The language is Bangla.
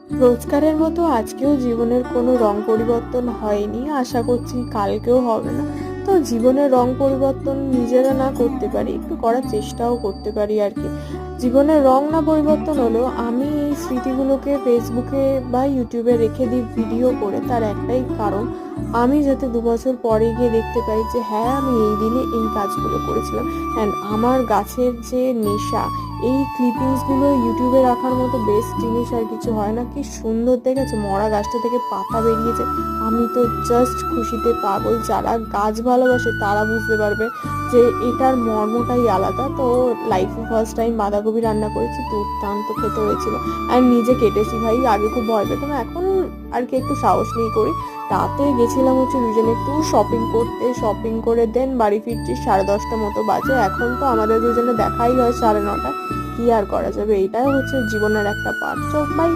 রোজকারের মতো আজকেও জীবনের কোনো রং পরিবর্তন হয়নি, আশা করছি কালকেও হবে না। তো জীবনের রং পরিবর্তন নিজেরা না করতে পারি, একটু করার চেষ্টাও করতে পারি আর কি। জীবনের রং না পরিবর্তন হলেও আমি এই স্মৃতিগুলোকে ফেসবুকে বা ইউটিউবে রেখে দিই ভিডিও করে, তার একটাই কারণ আমি যাতে 2 বছর পরে গিয়ে দেখতে পাই যে হ্যাঁ, আমি এই দিনে এই কাজগুলো করেছিলাম। অ্যান্ড আমার গাছের যে নেশা, এই ক্লিপিংসগুলো ইউটিউবে রাখার মতো বেস্ট জিনিস আর কিছু হয় না। কি সুন্দর দেখেছো, মরা গাছটা থেকে পাতা বেরিয়েছে। আমি তো জাস্ট খুশিতে পাগল। যারা গাছ ভালোবাসে তারা বুঝতে পারবে যে এটার মর্মটাই আলাদা। তো লাইফে ফার্স্ট টাইম বাঁধাকপি রান্না করেছি, দুর্দান্ত খেতে হয়েছিল। আর নিজে কেটেছি ভাই, আগে খুব ভয় পেতাম, এখন আর কি একটু সাহস নিয়ে করি। রাতে গেছিলাম হচ্ছে দুজনে একটু শপিং করতে, শপিং করে দেন বাড়ি ফিরছি 10:30 মতো বাজে। এখন তো আমাদের দুজনে দেখাই হয় 9:30। কি আর করা যাবে, এটাই হচ্ছে জীবনের একটা পার্ট। তো বাই।